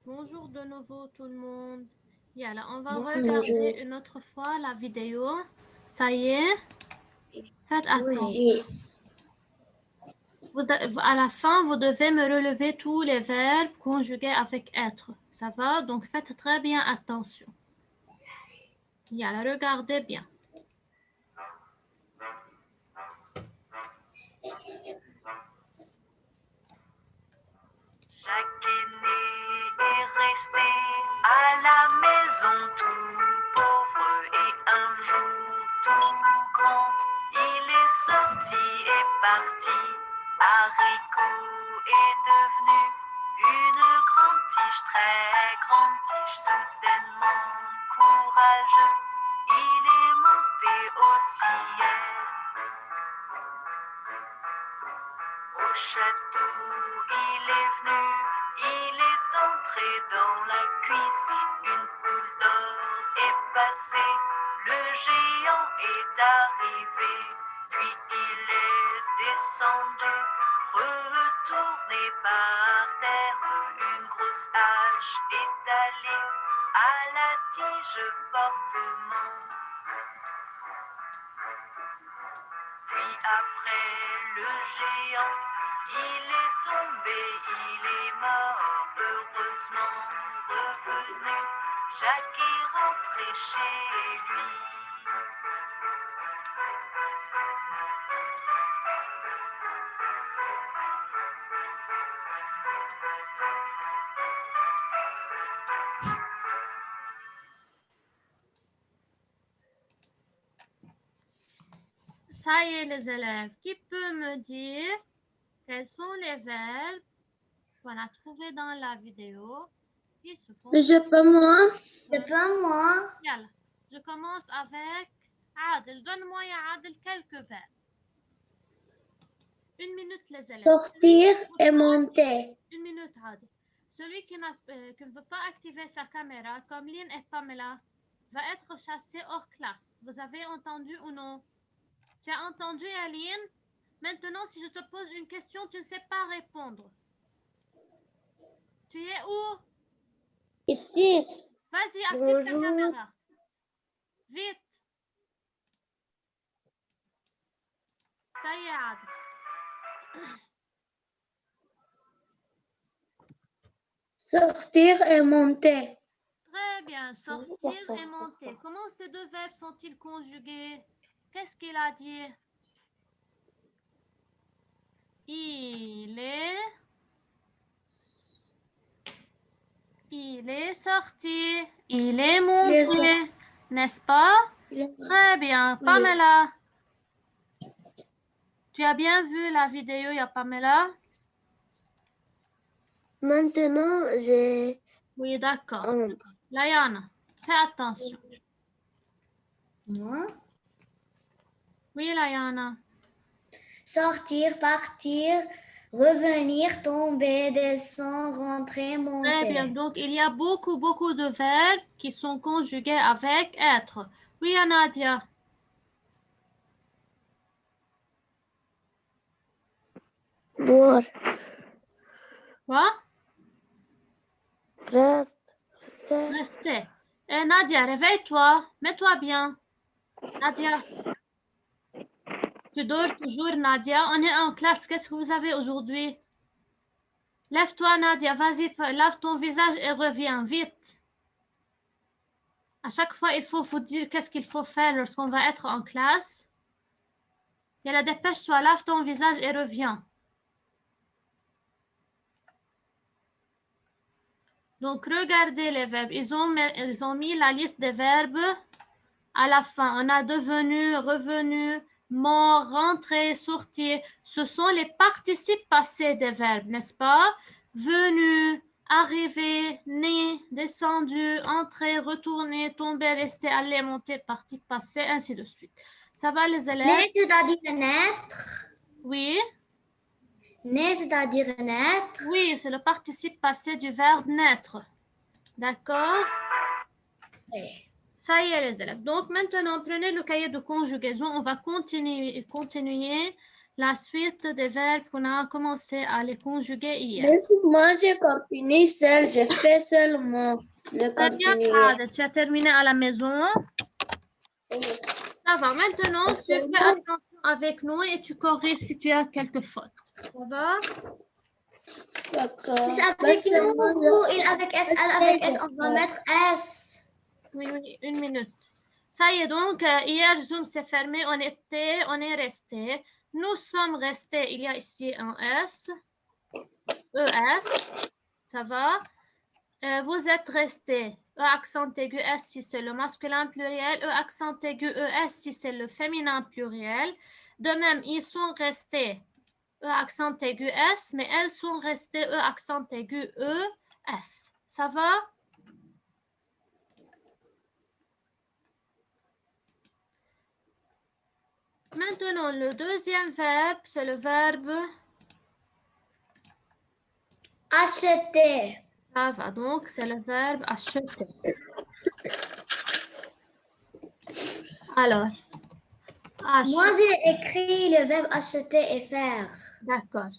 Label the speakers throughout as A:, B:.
A: Bonjour de nouveau tout le monde. Yalla, on va
B: Bonjour.
A: regarder une autre fois la vidéo. Ça y est? Faites attention.
B: Oui.
A: À la fin, vous devez me relever tous les verbes conjugués avec être. Ça va? Donc faites très bien attention. Yalla, regardez bien.
C: Chaque aîné est resté à la maison tout pauvre et un jour tout grand, il est sorti et parti. Haricot est devenu une grande tige, très grande tige, soudainement courageux, il est monté au ciel. Au château, il est venu, il est entré dans la cuisine, une poule d'or est passée, le géant est arrivé, puis il est descendu, retourné par terre, une grosse hache est allée à la tige fortement. Puis après le géant, il est tombé, il est mort, heureusement revenu. Jacques est rentré chez lui.
A: Ça y est les élèves, qui peut me dire quels sont les verbes qu'on a trouvés dans la vidéo qui se font?
B: C'est pas moi. C'est pas moi.
A: Yalla. Je commence avec Adel. Donne-moi, ya Adel, quelques verbes. Une minute, les élèves.
B: Sortir et monter.
A: Une minute, Adel. Celui qui ne veut pas activer sa caméra, comme Lynn et Pamela, va être chassé hors classe. Vous avez entendu ou non? Tu as entendu, Aline? Maintenant, si je te pose une question, tu ne sais pas répondre. Tu es où?
B: Ici.
A: Vas-y, active ta
B: Bonjour.
A: caméra. Vite. Ça y est, Adel.
B: Sortir et monter.
A: Très bien. Sortir et monter. Comment ces deux verbes sont-ils conjugués? Qu'est-ce qu'il a dit? Il est sorti. Il est monté. N'est-ce pas? Très bien.
B: Oui.
A: Pamela. Tu as bien vu la vidéo, il y a Pamela?
B: Maintenant, j'ai...
A: Oui, d'accord. Layana, fais attention.
B: Moi?
A: Oui, Layana.
B: Sortir, partir, revenir, tomber, descendre, rentrer, monter.
A: Très bien. Donc, il y a beaucoup de verbes qui sont conjugués avec être. Oui, Nadia.
B: Voir.
A: Quoi?
B: Rester.
A: Restez. Nadia, réveille-toi. Mets-toi bien. Nadia. Tu dors toujours, Nadia. On est en classe. Qu'est-ce que vous avez aujourd'hui? Lève-toi, Nadia. Vas-y, lave ton visage et reviens. Vite. À chaque fois, il faut vous dire qu'est-ce qu'il faut faire lorsqu'on va être en classe. Il y a la dépêche, soit lave ton visage et reviens. Donc, regardez les verbes. Ils ont mis la liste des verbes à la fin. On a devenu, revenu, mort, rentré, sorti. Ce sont les participes passés des verbes, n'est-ce pas? Venu, arrivé, né, descendu, entré, retourné, tombé, resté, aller, monter, parti, passé, ainsi de suite. Ça va les élèves?
B: Né, c'est-à-dire naître.
A: Oui.
B: Né, c'est-à-dire naître.
A: Oui, c'est le participe passé du verbe naître. D'accord?
B: Oui.
A: Ça y est les élèves. Donc maintenant, prenez le cahier de conjugaison. On va continuer la suite des verbes qu'on a commencé à les conjuguer hier.
B: Mais moi, j'ai continué seul. J'ai fait seulement le
A: Très bien,
B: continuer.
A: Khaled. Tu as terminé à la maison. Ça va. Maintenant, tu fais attention avec nous et tu corriges si tu as quelques fautes. Ça va?
B: D'accord.
D: Mais avec nous ou il avec S, elle avec S, on va mettre S.
A: Oui, oui, une minute. Ça y est, donc, hier, Zoom s'est fermé. On est resté. Nous sommes restés. Il y a ici un S. ES. Ça va? Vous êtes restés. E accent aigu S si c'est le masculin pluriel. E accent aigu ES si c'est le féminin pluriel. De même, ils sont restés. E accent aigu S, mais elles sont restées E accent aigu ES. Ça va? Maintenant, le deuxième verbe, c'est le verbe
D: Acheter.
A: ça va. Donc, c'est le verbe acheter. Alors,
D: Moi, j'ai écrit le verbe acheter et faire.
A: D'accord.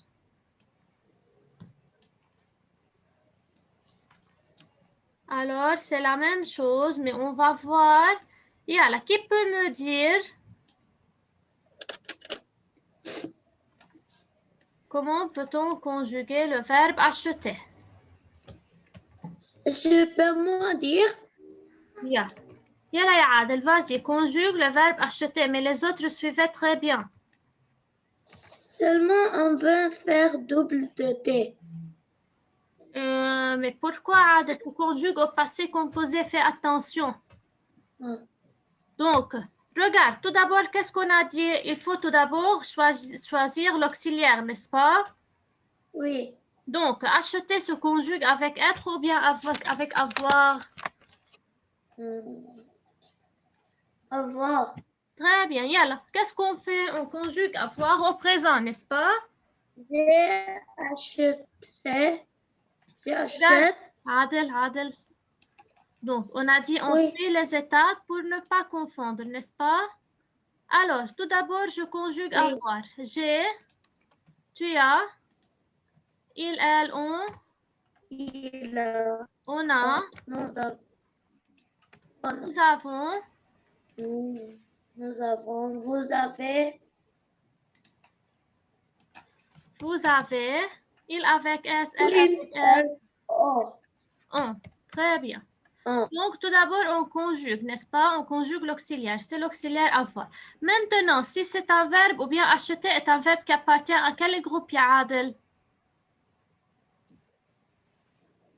A: Alors, c'est la même chose, mais on va voir. Yalla, qui peut me dire comment peut-on conjuguer le verbe acheter?
B: Je peux moi dire?
A: Yalla, ya Adel, vas-y, conjugue le verbe acheter, mais les autres suivaient très bien.
B: Seulement, on veut faire double de T.
A: Mais pourquoi Adel, tu conjugues au passé composé? Fais attention. Donc, regarde, tout d'abord, qu'est-ce qu'on a dit? Il faut tout d'abord choisir l'auxiliaire, n'est-ce pas?
B: Oui.
A: Donc, acheter se conjugue avec être ou bien avec avoir?
B: Avoir.
A: Très bien, yalla. Qu'est-ce qu'on fait? On conjugue avoir au présent, n'est-ce pas?
B: J'ai acheté. J'achète.
A: Adel. Donc, on a dit on
B: Oui.
A: suit les étapes pour ne pas confondre, n'est-ce pas? Alors, tout d'abord, je conjugue
B: Oui.
A: avoir. J'ai, tu as, il, elle, on,
B: Il a.
A: on a, nous avons,
B: Nous avons. Vous avez.
A: vous avez, il avec S, elle
B: Il,
A: avec elle,
B: on.
A: on. Très bien.
B: On.
A: Donc, tout d'abord, on conjugue, n'est-ce pas? On conjugue l'auxiliaire. C'est l'auxiliaire avoir. Maintenant, si c'est un verbe ou bien acheter est un verbe qui appartient à quel groupe, ya Adel?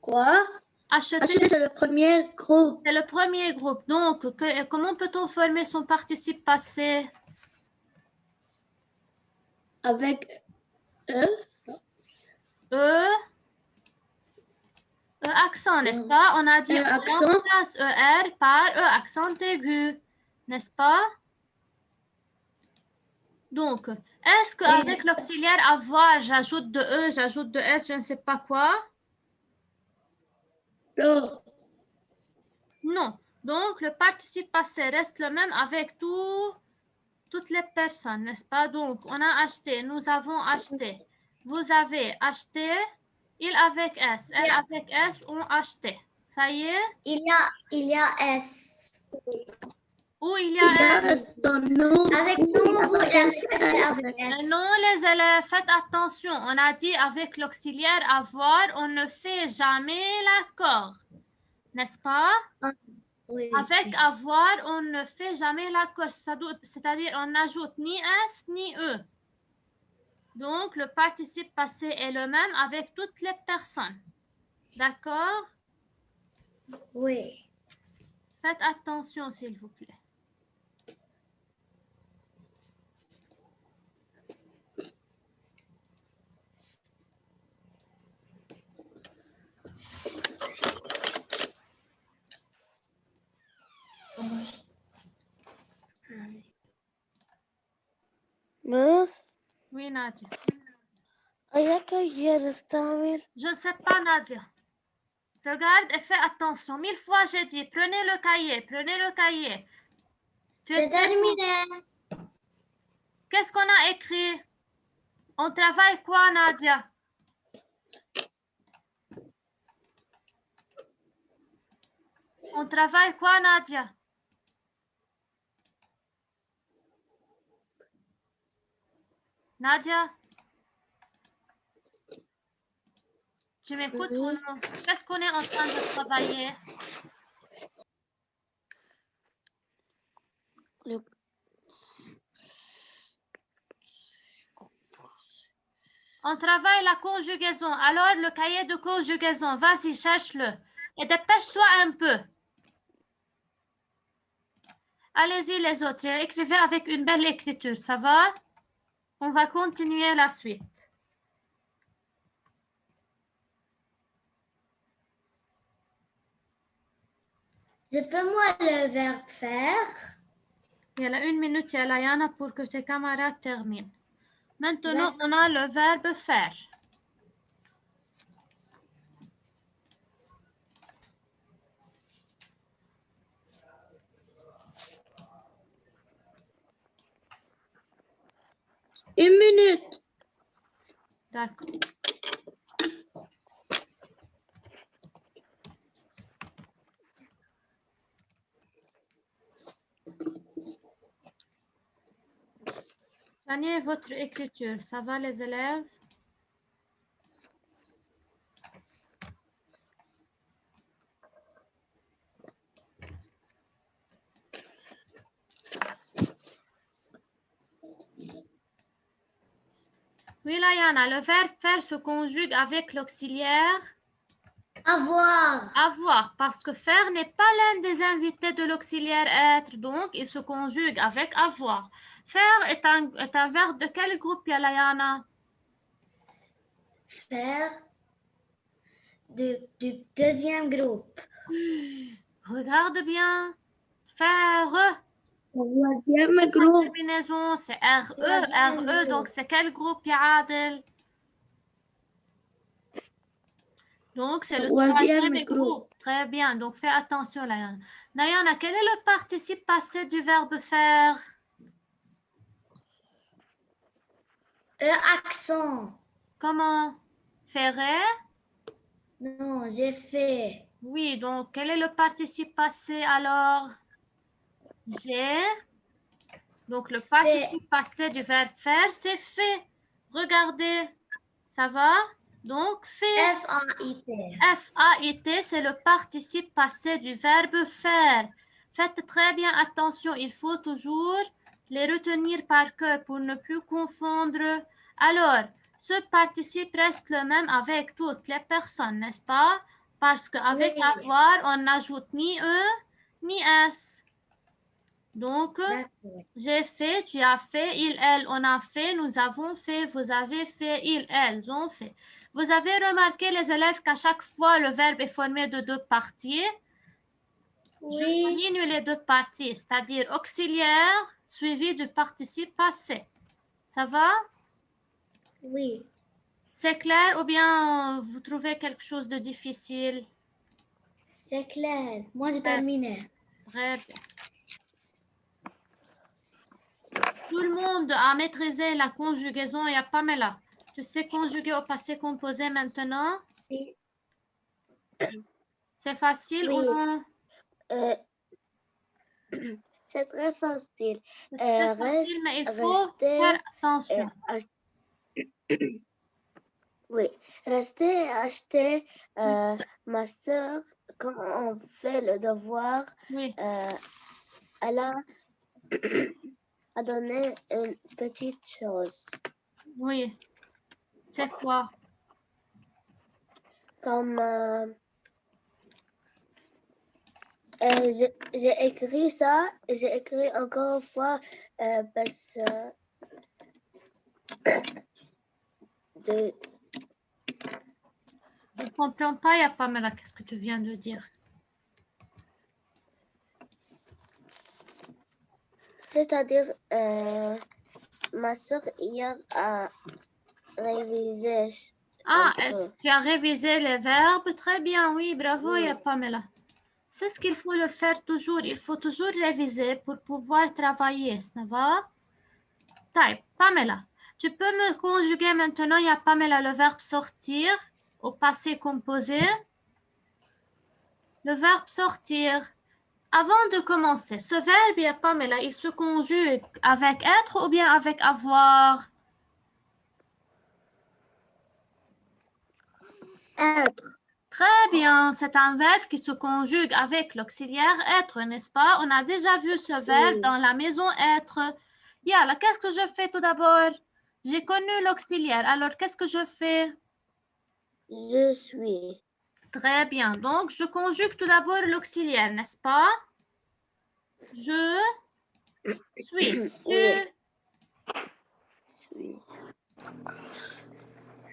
B: Quoi?
A: Acheter,
B: Acheter, c'est le premier groupe.
A: c'est le premier groupe. Donc, comment peut-on former son participe passé?
B: Avec E.
A: Accent, n'est-ce pas? On a dit on
B: Accent.
A: remplace ER par accent aigu, n'est-ce pas? Donc, est-ce qu'avec l'auxiliaire avoir, j'ajoute de E, j'ajoute de S, je ne sais pas quoi? Non. Donc, le participe passé reste le même avec toutes les personnes, n'est-ce pas? Donc, on a acheté, nous avons acheté. Vous avez acheté, il avec S, elle avec S ont acheté. Ça y est?
D: Il y a S.
A: Où il y a S?
D: Avec nous, vous avec S.
A: Non, les élèves, faites attention. On a dit avec l'auxiliaire avoir, on ne fait jamais l'accord. N'est-ce pas?
D: Oui.
A: Avec avoir, on ne fait jamais l'accord. C'est-à-dire, on n'ajoute ni S ni E. Donc, le participe passé est le même avec toutes les personnes. D'accord?
D: Oui.
A: Faites attention, s'il vous plaît.
B: Miss,
A: Oui, Nadia.
B: Je
A: Je ne sais pas, Nadia. Regarde et fais attention. 1000 fois, j'ai dit, prenez le cahier, prenez le cahier.
D: C'est terminé.
A: Qu'est-ce qu'on a écrit? On travaille quoi, Nadia? On travaille quoi, Nadia? Nadia? Tu m'écoutes ou non? Qu'est-ce qu'on est en train de travailler? On travaille la conjugaison. Alors, le cahier de conjugaison, vas-y, cherche-le. Et dépêche-toi un peu. Allez-y, les autres. Écrivez avec une belle écriture, ça va? On va continuer la suite.
D: Je peux moi le verbe faire?
A: Il y a 1 minute, Yana, pour que tes camarades terminent. Maintenant, on a le verbe faire.
B: Une minute.
A: D'accord. Soignez votre écriture. Ça va, les élèves? Oui, Layana, le verbe faire se conjugue avec l'auxiliaire
D: Avoir.
A: avoir, parce que faire n'est pas l'un des invités de l'auxiliaire être, donc il se conjugue avec avoir. Faire est un verbe de quel groupe, Layana?
D: Faire du deuxième groupe.
A: Regarde bien. Faire.
B: Troisième groupe.
A: Combinaison, c'est RE.
D: Troisième
A: RE,
D: groupe.
A: donc c'est quel groupe, Adel? Donc, c'est le troisième groupe. Très bien. Donc, fais attention, Layana. Nayana, quel est le participe passé du verbe faire?
D: Accent.
A: Comment? Faire?
D: Non, j'ai fait.
A: Oui, donc, quel est le participe passé alors? J'ai. Donc, le participe passé du verbe faire, c'est fait. Regardez. Ça va? Donc, fait.
D: F-A-I-T.
A: F-A-I-T, c'est le participe passé du verbe faire. Faites très bien attention, il faut toujours les retenir par cœur pour ne plus confondre. Alors, ce participe reste le même avec toutes les personnes, n'est-ce pas? Parce qu'avec
D: Oui.
A: avoir, on n'ajoute ni E ni S. Donc, j'ai fait, tu as fait, il, elle, on a fait, nous avons fait, vous avez fait, ils, elles ont fait. Vous avez remarqué, les élèves, qu'à chaque fois, le verbe est formé de deux parties.
D: Oui.
A: Je souligne les deux parties, c'est-à-dire auxiliaire suivi du participe passé. Ça va?
D: Oui.
A: C'est clair ou bien vous trouvez quelque chose de difficile?
D: C'est clair. Moi, j'ai terminé.
A: Très bien. Tout le monde a maîtrisé la conjugaison. Il y a Pamela. Tu sais conjuguer au passé composé maintenant?
B: Oui.
A: C'est facile ou non?
B: C'est très facile.
A: C'est facile, mais il faut faire attention.
B: Oui, rester acheter ma soeur quand on fait le devoir.
A: Oui.
B: Elle a donné une petite chose.
A: Oui. C'est quoi?
B: Comme j'ai écrit ça, j'ai écrit encore une fois parce de
A: Je ne comprends pas, il y a Pamela. Qu'est-ce que tu viens de dire?
B: c'est-à-dire ma soeur hier a révisé.
A: Ah, tu as révisé les verbes? Très bien, oui, bravo, il y a Pamela. C'est ce qu'il faut le faire toujours. Il faut toujours réviser pour pouvoir travailler, ça va? Type, Pamela. Tu peux me conjuguer maintenant, il y a Pamela, le verbe sortir au passé composé. Le verbe sortir. Avant de commencer, ce verbe, il y a Pamela, il se conjugue avec être ou bien avec avoir?
B: Être.
A: Très bien, c'est un verbe qui se conjugue avec l'auxiliaire être, n'est-ce pas? On a déjà vu ce verbe
B: Oui.
A: dans la maison être. Yala, qu'est-ce que je fais tout d'abord? J'ai connu l'auxiliaire, alors qu'est-ce que je fais?
B: Je suis.
A: Très bien, donc je conjugue tout d'abord l'auxiliaire, n'est-ce pas? Je suis. Tu,
B: Oui. Suis.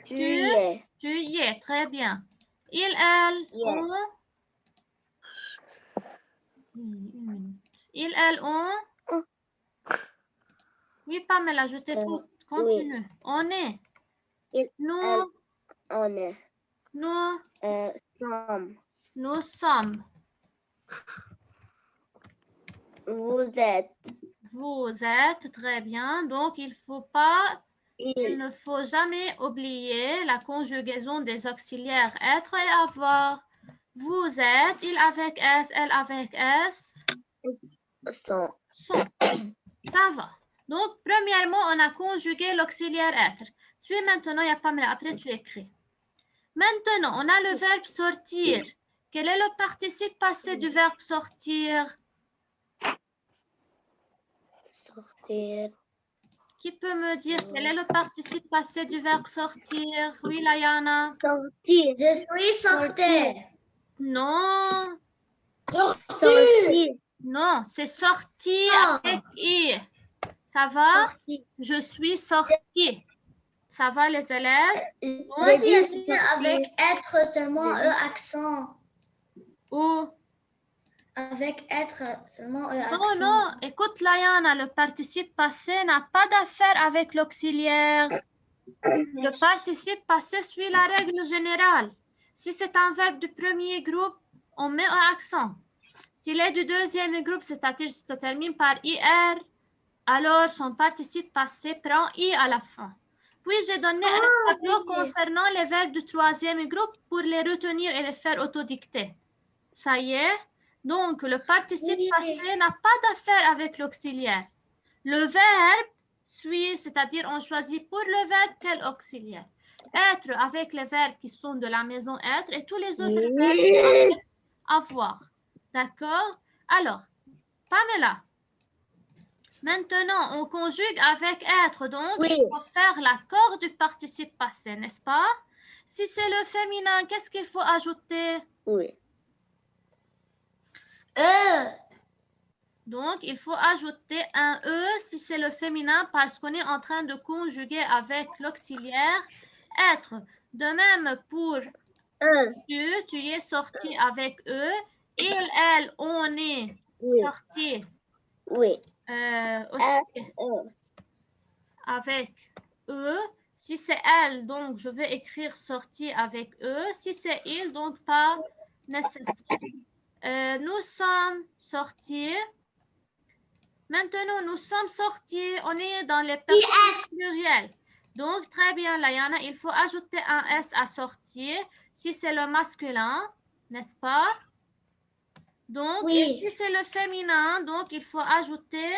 B: Tu y es.
A: tu y es, très bien. Il, elle,
B: Yeah.
A: on. Une minute. Il, elle, on.
B: Oh.
A: Oui, Pamela, je t'écoute. Continue.
B: Oui.
A: On est.
B: Il,
A: Nous,
B: elle, on est.
A: nous,
B: Sommes.
A: nous sommes.
B: Vous êtes.
A: Vous êtes, très bien. Donc, il
B: Il.
A: ne faut jamais oublier la conjugaison des auxiliaires être et avoir. Vous êtes, il avec S, elle avec S.
B: Sont.
A: Sont. Ça va. Donc, premièrement, on a conjugué l'auxiliaire être. Suis maintenant, il y a Pamela. Après, tu écris. Maintenant, on a le verbe sortir. Quel est le participe passé du verbe sortir?
B: Sortir.
A: Qui peut me dire quel est le participe passé du verbe sortir? Oui, Layana.
B: Sortir.
D: Je suis sortie.
A: Non,
B: Sortir.
A: non, c'est sorti
D: Ah.
A: avec I. Ça va?
D: Sortie.
A: Je suis sortie. Ça va, les élèves?
D: Moi, tu as dit avec être seulement accent.
A: Ou
D: Avec être seulement accent.
A: non, non, écoute, Layana, le participe passé n'a pas d'affaire avec l'auxiliaire. Le participe passé suit la règle générale. Si c'est un verbe du premier groupe, on met un accent. S'il est du deuxième groupe, c'est-à-dire si ça termine par IR, alors son participe passé prend I à la fin. Puis j'ai donné un tableau concernant les verbes du troisième groupe pour les retenir et les faire autodicter. Ça y est? Donc, le participe passé n'a pas d'affaire avec l'auxiliaire. Le verbe suit, c'est-à-dire on choisit pour le verbe quel auxiliaire. Être avec les verbes qui sont de la maison être et tous les autres verbes avec avoir. D'accord? Alors, Pamela, maintenant on conjugue avec être, donc
B: Oui.
A: il faut faire l'accord du participe passé, n'est-ce pas? Si c'est le féminin, qu'est-ce qu'il faut ajouter?
B: Oui.
A: Donc, il faut ajouter un E si c'est le féminin parce qu'on est en train de conjuguer avec l'auxiliaire être. De même pour tu es sorti avec E. Il, elle, on est sorti
B: Oui.
A: aussi avec E. Si c'est elle, donc je vais écrire sorti avec E. Si c'est il, donc pas nécessaire. Nous sommes sortis. Maintenant, nous sommes sortis. On est dans les personnes plurielles. Donc, très bien, Layana, il faut ajouter un S à sortir si c'est le masculin, n'est-ce pas? Donc,
D: Oui.
A: si c'est le féminin, donc il faut ajouter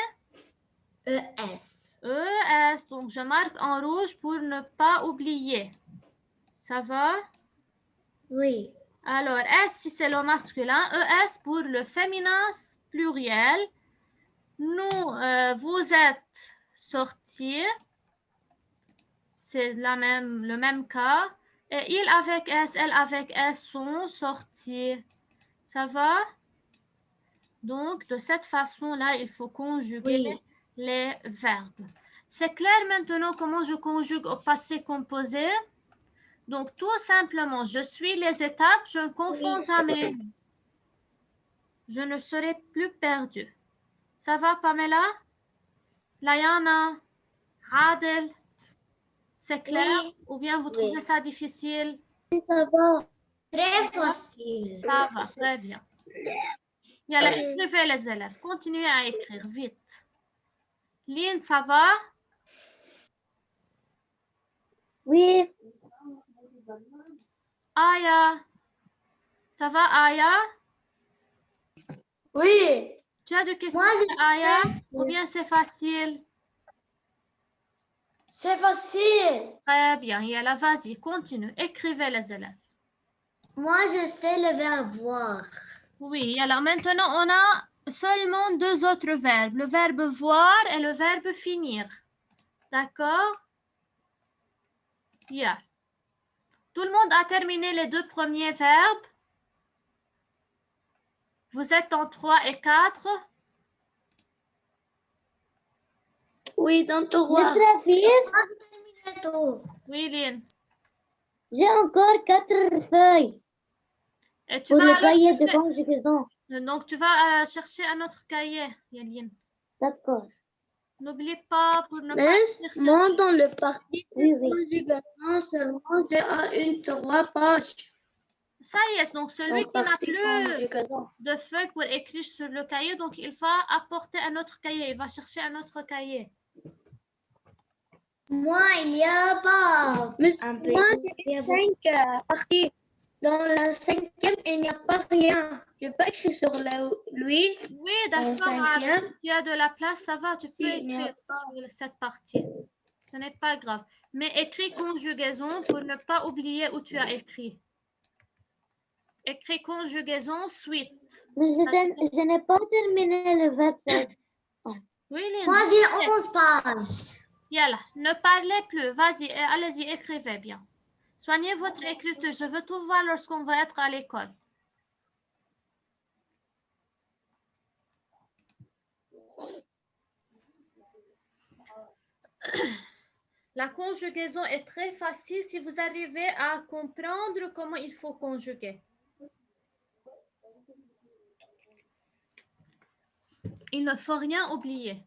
D: ES.
A: ES. Donc, je marque en rouge pour ne pas oublier. Ça va?
D: Oui.
A: Alors, S si c'est le masculin, ES pour le féminin pluriel. Nous, vous êtes sortis. C'est le même cas. Et il avec S, elle avec S sont sortis. Ça va? Donc, de cette façon-là, il faut conjuguer les verbes. C'est clair maintenant comment je conjugue au passé composé? Donc, tout simplement, je suis les étapes, je ne confonds jamais. Je ne serai plus perdue. Ça va, Pamela? Layana? Adel? C'est clair? Ou bien vous trouvez ça difficile?
B: Ça va.
D: Très facile.
A: Ça va, très bien. Yalla, écrivez les élèves. Continuez à écrire vite. Lynn, ça va?
B: Oui.
A: Aya. Ça va, Aya?
B: Oui.
A: Tu as des questions,
D: Moi, je
A: Aya?
D: sais.
A: Ou bien c'est facile?
B: C'est facile.
A: Très bien. Yala, vas-y, continue. Écrivez les élèves.
D: Moi, je sais le verbe voir.
A: Oui, alors maintenant, on a seulement deux autres verbes. Le verbe voir et le verbe finir. D'accord? Yeah. Tout le monde a terminé les deux premiers verbes? Vous êtes en 3 et 4?
B: Oui, dans ton roi.
D: Bientôt.
A: Oui, Lynn.
B: J'ai encore 4 feuilles
A: Et tu
B: pour
A: vas
B: le
A: alors
B: cahier de
A: chercher...
B: conjugaison.
A: Donc, tu vas chercher un autre cahier, Yaline.
B: D'accord.
A: N'oublie pas pour ne pas...
B: Mais
A: écrire
B: moi, dans le parti de
D: Oui, oui.
B: conjugaison, seulement j'ai une 3 pages.
A: Ça y est, donc celui
B: En
A: qui n'a
B: partie
A: plus
B: conjugaison.
A: de feuilles pour écrire sur le cahier, donc il va apporter un autre cahier, il va chercher un autre cahier.
D: Moi, il n'y a pas
B: Mais
D: un peu.
B: moi,
D: Il y
B: j'ai
D: a
B: 5 parties. Dans la 5e, il n'y a pas rien. Je peux écrire sur lui.
A: Oui,
B: Dans le
A: d'accord,
B: 5e.
A: tu as de la place, ça va, tu peux
B: S'il n'y a
A: écrire
B: pas.
A: sur cette partie. Ce n'est pas grave. Mais écris conjugaison pour ne pas oublier où tu as écrit. Écris conjugaison suite.
B: Mais je n'ai pas terminé le website.
A: Oui, Lynn.
D: Moi, j'ai 11 pages.
A: Yalla, ne parlez plus. Vas-y, allez-y, écrivez bien. Soignez votre écriture. Je veux tout voir lorsqu'on va être à l'école. La conjugaison est très facile si vous arrivez à comprendre comment il faut conjuguer. Il ne faut rien oublier.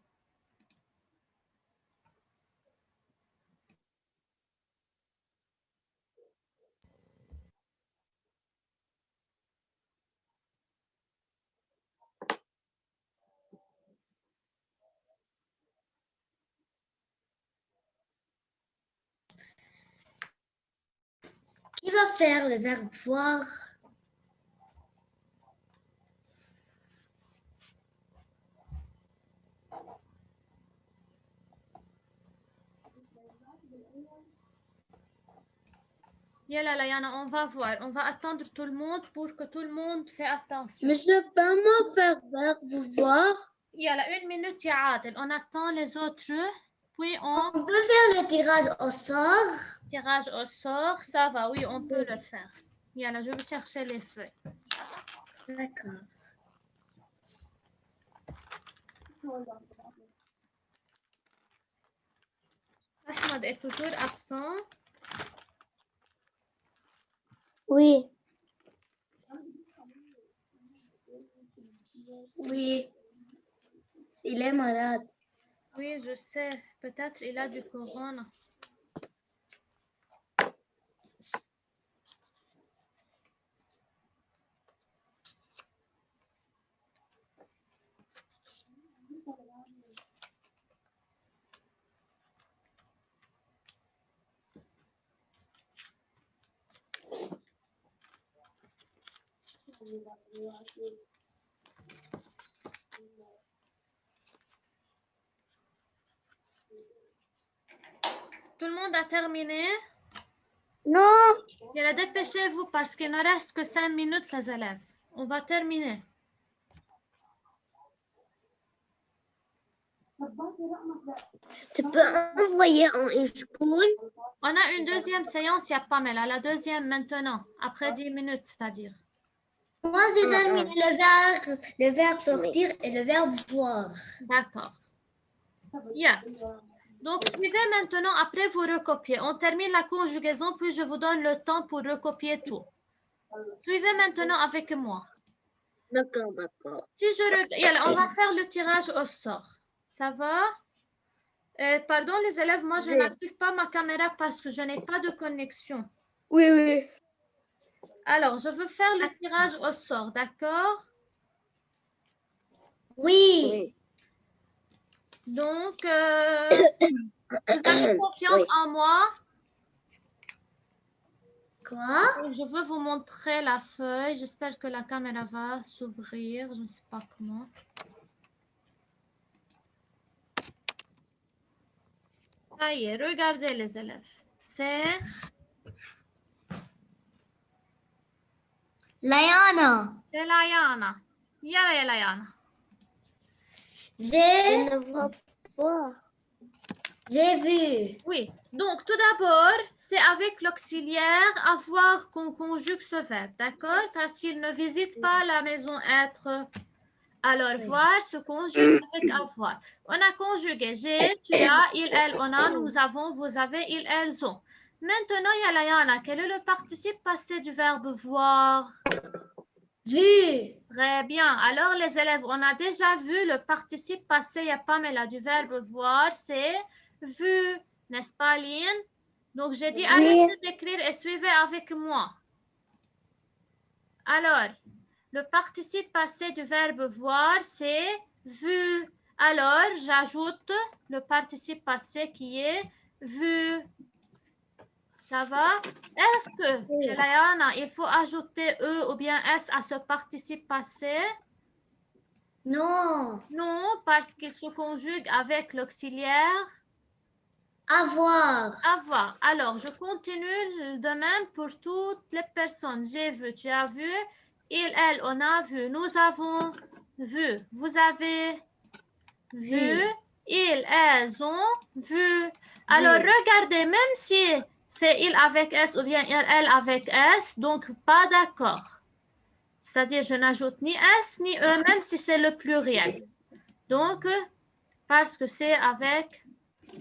D: Qui va faire le verbe voir?
A: Yalla, Layana, on va voir. On va attendre tout le monde pour que tout le monde fait attention.
B: Mais je peux me faire verbe voir.
A: Yalla, 1 minute, ya Adel. On attend les autres. Puis on...
D: On peut faire le tirage au sort.
A: Tirage au sort. Ça va, oui, on peut le faire. Yalla, je vais chercher les feuilles.
D: D'accord.
A: Ahmed est toujours absent.
B: Oui. Oui. Il est malade.
A: Oui, je sais. Peut-être il a du corona. Tout le monde a terminé?
B: Non.
A: Yalla, dépêchez-vous parce qu'il ne reste que 5 minutes, les élèves. On va terminer.
B: Tu peux envoyer en school?
A: On a une deuxième séance, il y a Pamela. La deuxième maintenant, après 10 minutes, c'est-à-dire.
D: Moi, j'ai terminé le verbe sortir et le verbe voir.
A: D'accord. Yeah. Donc, suivez maintenant, après vous recopiez. On termine la conjugaison, puis je vous donne le temps pour recopier tout. Suivez maintenant avec moi.
B: D'accord, d'accord.
A: Si je on va faire le tirage au sort. Ça va? Pardon les élèves, moi je n'active pas ma caméra parce que je n'ai pas de connexion.
B: Oui, oui.
A: Alors, je veux faire le tirage au sort, d'accord?
D: Oui.
A: Donc, vous avez confiance en moi?
D: Quoi?
A: Donc, je veux vous montrer la feuille. J'espère que la caméra va s'ouvrir. Je ne sais pas comment. Ça y est, regardez les élèves. C'est
D: Layana.
A: Layana. Yalla Layana.
D: J'ai vu.
A: Oui. Donc, tout d'abord, c'est avec l'auxiliaire avoir qu'on conjugue ce verbe, d'accord? Parce qu'il ne visite pas la maison être. Alors,
D: Oui.
A: voir se conjugue avec avoir. On a conjugué j'ai, tu as, il, elle, on a, nous avons, vous avez, ils, elles ont. Maintenant, il y a Layana. Quel est le participe passé du verbe voir?
D: Vu.
A: Très bien. Alors, les élèves, on a déjà vu le participe passé, il y a Pamela, du verbe voir, c'est vu, n'est-ce pas, Lynn? Donc, j'ai dit arrêtez d'écrire et suivez avec moi. Alors, le participe passé du verbe voir, c'est vu. Alors, j'ajoute le participe passé qui est vu. Ça va? Est-ce que, Layana, il faut ajouter E ou bien S à ce participe passé?
D: Non.
A: Non, parce qu'il se conjugue avec l'auxiliaire
D: Avoir.
A: avoir. Alors, je continue de même pour toutes les personnes. J'ai vu, tu as vu. Il, elle, on a vu. Nous avons vu. Vous avez vu. Ils, elles ont vu. Alors, regardez, même si c'est il avec S ou bien elle avec S, donc pas d'accord. C'est-à-dire, je n'ajoute ni S ni E, même si c'est le pluriel. Donc, parce que c'est avec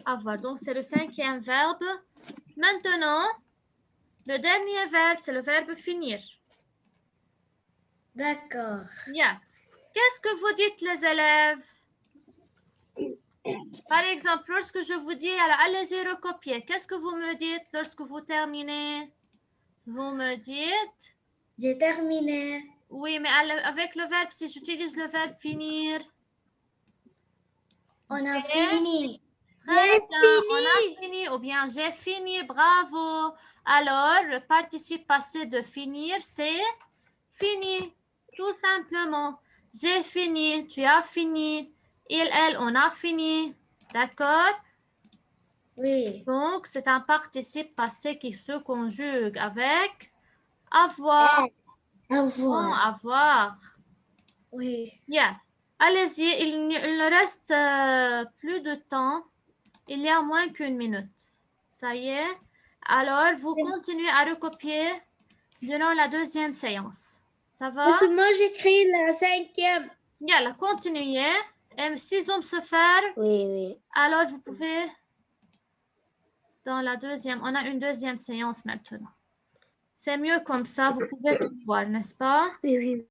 A: avoir. Donc, c'est le 5e verbe. Maintenant, le dernier verbe, c'est le verbe finir.
D: D'accord.
A: Bien. Qu'est-ce que vous dites, les élèves? Par exemple, lorsque je vous dis, allez-y recopier, qu'est-ce que vous me dites lorsque vous terminez? Vous me dites?
D: J'ai terminé.
A: Oui, mais avec le verbe, si j'utilise le verbe finir.
D: On a fini.
A: Très bien, on a fini ou bien j'ai fini, bravo. Alors, le participe passé de finir, c'est fini, tout simplement. J'ai fini, tu as fini, il, elle, on a fini. D'accord?
D: Oui.
A: Donc, c'est un participe passé qui se conjugue avec avoir. Bon,
D: Avoir.
A: avoir.
D: Oui.
A: Bien. Allez-y, il ne reste plus de temps. Il y a moins qu'une minute. Ça y est. Alors, vous continuez à recopier durant la 2e séance. Ça va?
B: Parce que moi, j'écris la 5e.
A: Yalla, continuez. Et s'ils ont se faire,
D: Oui.
A: alors vous pouvez dans la 2e. On a une 2e séance maintenant. C'est mieux comme ça, vous pouvez tout voir, n'est-ce pas?
B: Oui.